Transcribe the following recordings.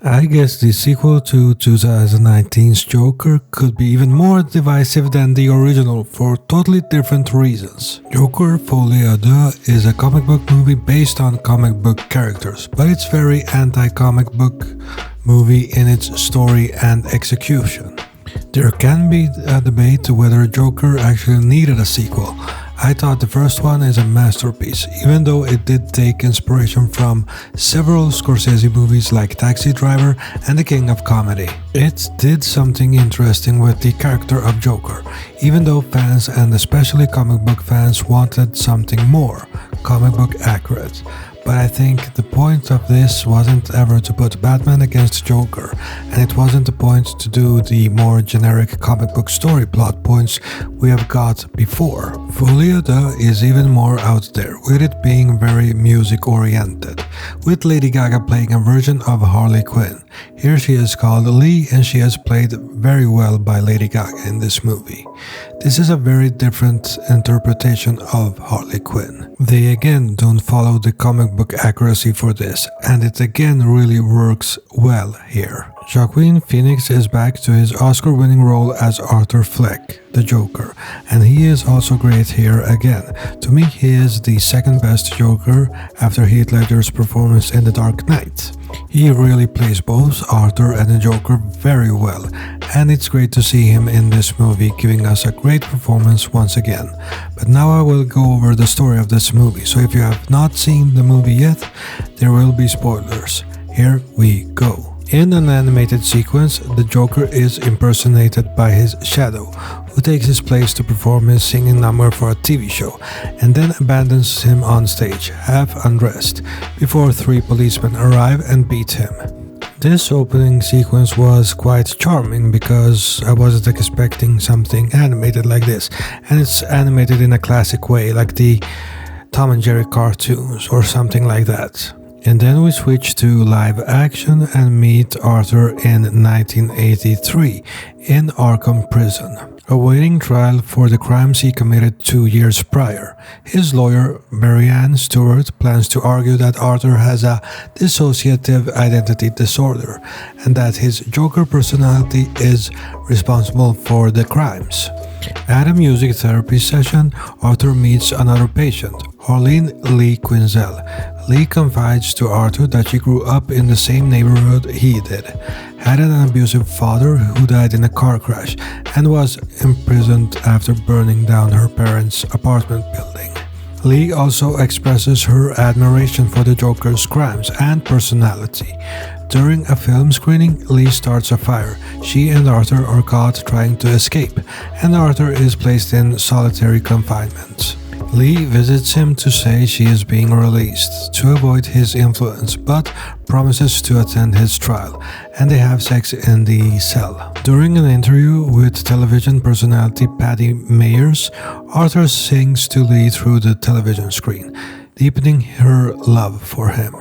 I guess the sequel to 2019's Joker could be even more divisive than the original for totally different reasons. Joker Folie A Deux is a comic book movie based on comic book characters, but it's very anti-comic book movie in its story and execution. There can be a debate whether Joker actually needed a sequel. I thought the first one is a masterpiece, even though it did take inspiration from several Scorsese movies like Taxi Driver and The King of Comedy. It did something interesting with the character of Joker, even though fans and especially comic book fans wanted something more comic book accurate. But I think the point of this wasn't ever to put Batman against Joker, and it wasn't the point to do the more generic comic book story plot points we have got before. Folie A Deux is even more out there, with it being very music oriented, with Lady Gaga playing a version of Harley Quinn. Here she is called Lee, and she has played very well by Lady Gaga in this movie. This is a very different interpretation of Harley Quinn. They again don't follow the comic book accuracy for this, and it again really works well here. Joaqin Phoenix is back to his Oscar-winning role as Arthur Fleck, the Joker, and he is also great here again. To me, he is the second best Joker after Heath Ledger's performance in The Dark Knight. He really plays both Arthur and the Joker very well, and it's great to see him in this movie giving us a great performance once again. But now I will go over the story of this movie, so if you have not seen the movie yet, there will be spoilers. Here we go. In an animated sequence, the Joker is impersonated by his shadow, who takes his place to perform his singing number for a TV show, and then abandons him on stage, half undressed, before three policemen arrive and beat him. This opening sequence was quite charming because I wasn't expecting something animated like this, and it's animated in a classic way, like the Tom and Jerry cartoons or something like that. And then we switch to live action and meet Arthur in 1983 in Arkham Prison, awaiting trial for the crimes he committed 2 years prior. His lawyer, Marianne Stewart, plans to argue that Arthur has a dissociative identity disorder and that his Joker personality is responsible for the crimes. At a music therapy session, Arthur meets another patient, Harleen Lee Quinzel. Lee confides to Arthur that she grew up in the same neighborhood he did, had an abusive father who died in a car crash, and was imprisoned after burning down her parents' apartment building. Lee also expresses her admiration for the Joker's crimes and personality. During a film screening, Lee starts a fire. She and Arthur are caught trying to escape, and Arthur is placed in solitary confinement. Lee visits him to say she is being released to avoid his influence, but promises to attend his trial, and they have sex in the cell. During an interview with television personality Patty Mayers, Arthur sings to Lee through the television screen, deepening her love for him.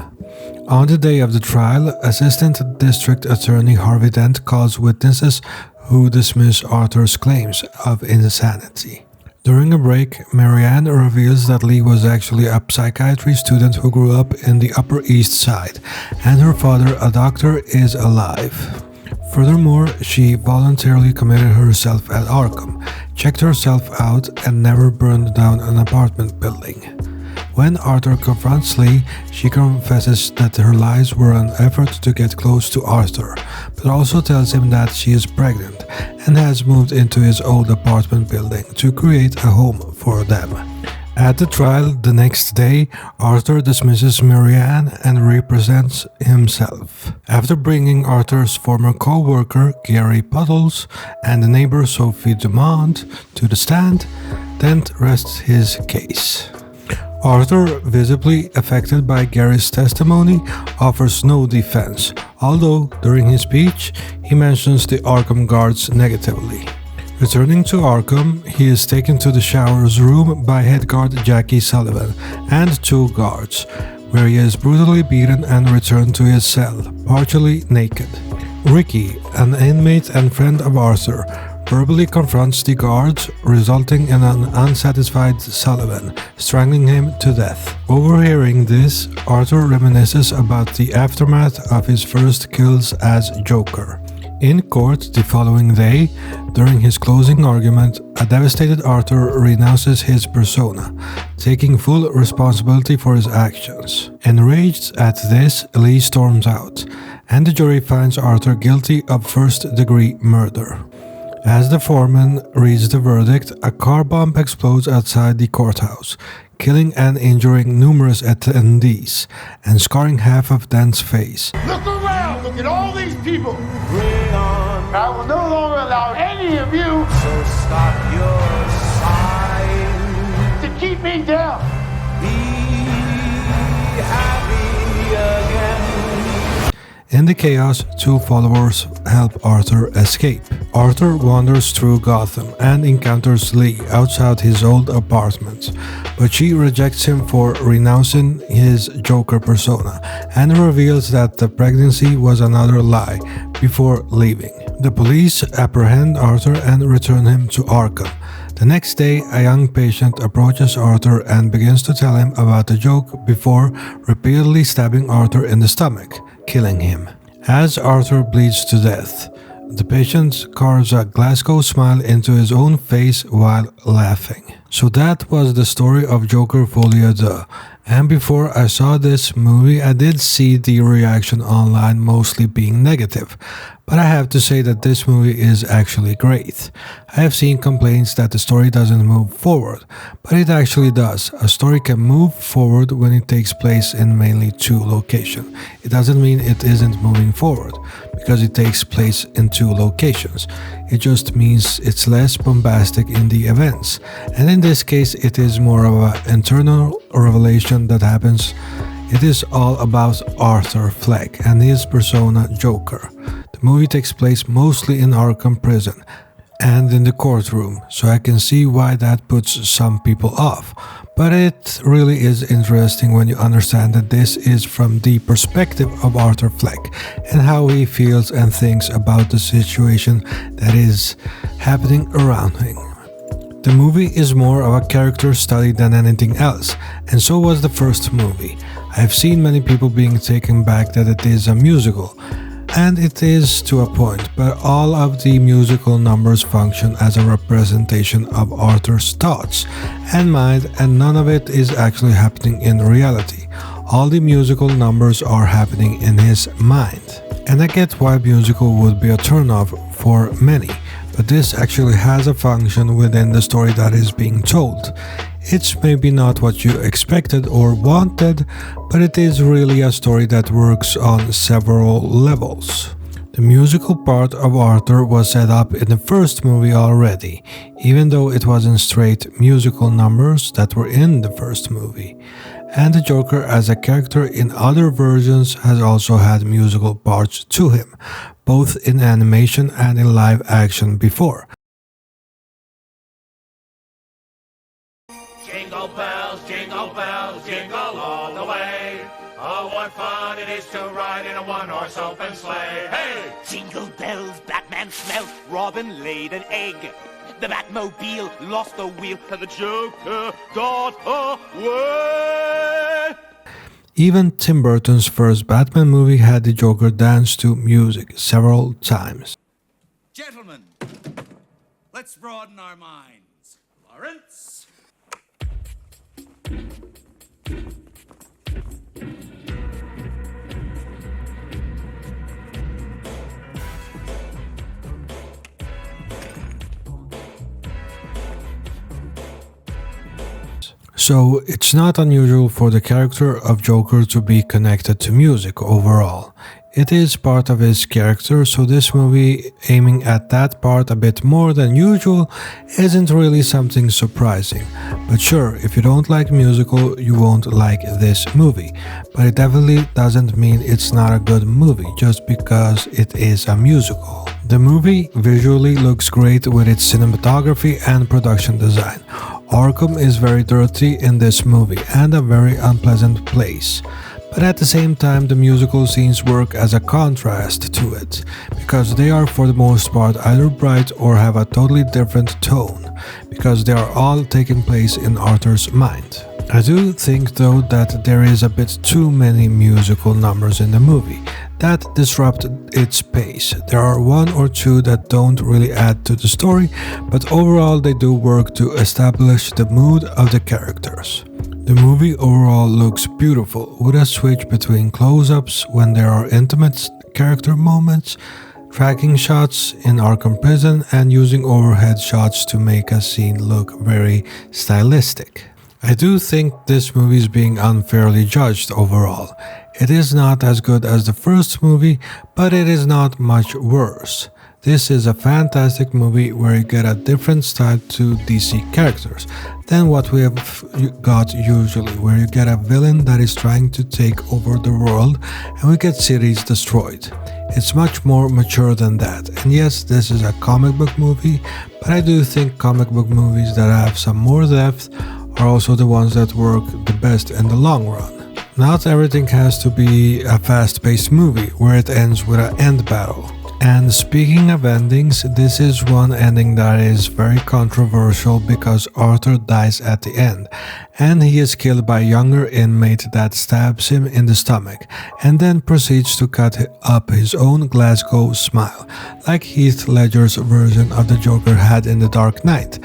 On the day of the trial, Assistant District Attorney Harvey Dent calls witnesses who dismiss Arthur's claims of insanity. During a break, Marianne reveals that Lee was actually a psychiatry student who grew up in the Upper East Side, and her father, a doctor, is alive. Furthermore, she voluntarily committed herself at Arkham, checked herself out, and never burned down an apartment building. When Arthur confronts Lee, she confesses that her lies were an effort to get close to Arthur, but also tells him that she is pregnant and has moved into his old apartment building to create a home for them. At the trial the next day, Arthur dismisses Marianne and represents himself. After bringing Arthur's former co-worker Gary Puddles and the neighbor Sophie Dumont to the stand, Dent rests his case. Arthur, visibly affected by Gary's testimony, offers no defense, although during his speech he mentions the Arkham guards negatively. Returning to Arkham, he is taken to the shower's room by head guard Jackie Sullivan and two guards, where he is brutally beaten and returned to his cell, partially naked. Ricky, an inmate and friend of Arthur, verbally confronts the guards, resulting in an unsatisfied Sullivan strangling him to death. Overhearing this, Arthur reminisces about the aftermath of his first kills as Joker. In court the following day, during his closing argument, a devastated Arthur renounces his persona, taking full responsibility for his actions. Enraged at this, Lee storms out, and the jury finds Arthur guilty of first-degree murder. As the foreman reads the verdict, a car bomb explodes outside the courthouse, killing and injuring numerous attendees, and scarring half of Dan's face. Look around! Look at all these people! Bring on! I will no longer allow any of you So stop your sighing. to keep me down! Be happy again. In the chaos, two followers help Arthur escape. Arthur wanders through Gotham and encounters Lee outside his old apartment, but she rejects him for renouncing his Joker persona and reveals that the pregnancy was another lie before leaving. The police apprehend Arthur and return him to Arkham. The next day, a young patient approaches Arthur and begins to tell him about the joke before repeatedly stabbing Arthur in the stomach, killing him. As Arthur bleeds to death, the patient carves a Glasgow smile into his own face while laughing. So that was the story of Joker Folie A Deux. And before I saw this movie, I did see the reaction online mostly being negative. But I have to say that this movie is actually great. I have seen complaints that the story doesn't move forward, but it actually does. A story can move forward when it takes place in mainly two locations. It doesn't mean it isn't moving forward, because it takes place in two locations. It just means it's less bombastic in the events. And in this case, it is more of an internal revelation that happens. It is all about Arthur Fleck and his persona Joker. The movie takes place mostly in Arkham Prison and in the courtroom, so I can see why that puts some people off. But it really is interesting when you understand that this is from the perspective of Arthur Fleck and how he feels and thinks about the situation that is happening around him. The movie is more of a character study than anything else, and so was the first movie. I have seen many people being taken back that it is a musical, and it is to a point, but all of the musical numbers function as a representation of Arthur's thoughts and mind, and none of it is actually happening in reality. All the musical numbers are happening in his mind. And I get why musical would be a turnoff for many, but this actually has a function within the story that is being told. It's maybe not what you expected or wanted, but it is really a story that works on several levels. The musical part of Arthur was set up in the first movie already, even though it wasn't straight musical numbers that were in the first movie. And the Joker as a character in other versions has also had musical parts to him, both in animation and in live action before. Jingle bells, jingle all the way. Oh, what fun it is to ride in a one-horse open sleigh. Hey! Jingle bells, Batman smelt, Robin laid an egg. The Batmobile lost the wheel, and the Joker got away. Even Tim Burton's first Batman movie had the Joker dance to music several times. Gentlemen, let's broaden our minds. Lawrence? So it's not unusual for the character of Joker to be connected to music overall. It is part of his character, so this movie aiming at that part a bit more than usual isn't really something surprising. But sure, if you don't like musical, you won't like this movie. But it definitely doesn't mean it's not a good movie just because it is a musical. The movie visually looks great with its cinematography and production design. Arkham is very dirty in this movie and a very unpleasant place. but at the same time the musical scenes work as a contrast to it, because they are for the most part either bright or have a totally different tone, because they are all taking place in Arthur's mind. I do think though that there is a bit too many musical numbers in the movie that disrupt its pace. There are one or two that don't really add to the story, but overall they do work to establish the mood of the characters. The movie overall looks beautiful, with a switch between close-ups when there are intimate character moments, tracking shots in Arkham Prison, and using overhead shots to make a scene look very stylistic. I do think this movie is being unfairly judged overall. It is not as good as the first movie, but it is not much worse. This is a fantastic movie where you get a different style to DC characters than what we have got usually, where you get a villain that is trying to take over the world and we get cities destroyed. It's much more mature than that, and yes, this is a comic book movie, but I do think comic book movies that have some more depth are also the ones that work the best in the long run. Not everything has to be a fast-paced movie where it ends with an end battle. And speaking of endings, this is one ending that is very controversial because Arthur dies at the end, and he is killed by a younger inmate that stabs him in the stomach, and then proceeds to cut up his own Glasgow smile, like Heath Ledger's version of the Joker had in The Dark Knight.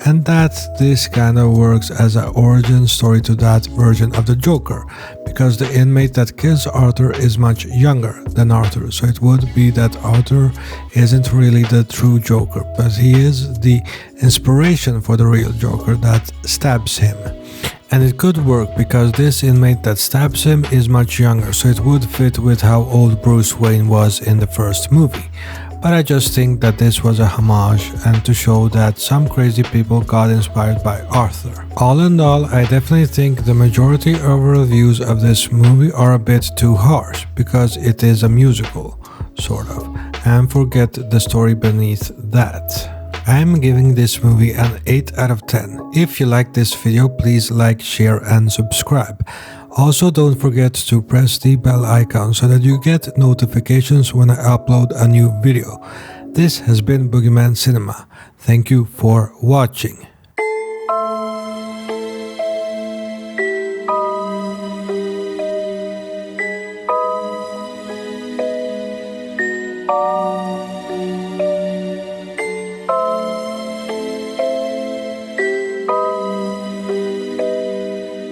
And that this kinda works as an origin story to that version of the Joker, because the inmate that kills Arthur is much younger than Arthur, so it would be that Arthur isn't really the true Joker, but he is the inspiration for the real Joker that stabs him. And it could work because this inmate that stabs him is much younger, so it would fit with how old Bruce Wayne was in the first movie. But I just think that this was a homage and to show that some crazy people got inspired by Arthur. All in all, I definitely think the majority of reviews of this movie are a bit too harsh because it is a musical, sort of, and forget the story beneath that. I'm giving this movie an 8 out of 10. If you like this video, please like, share and subscribe. Also, don't forget to press the bell icon so that you get notifications when I upload a new video. This has been Boogeyman Cinema. Thank you for watching.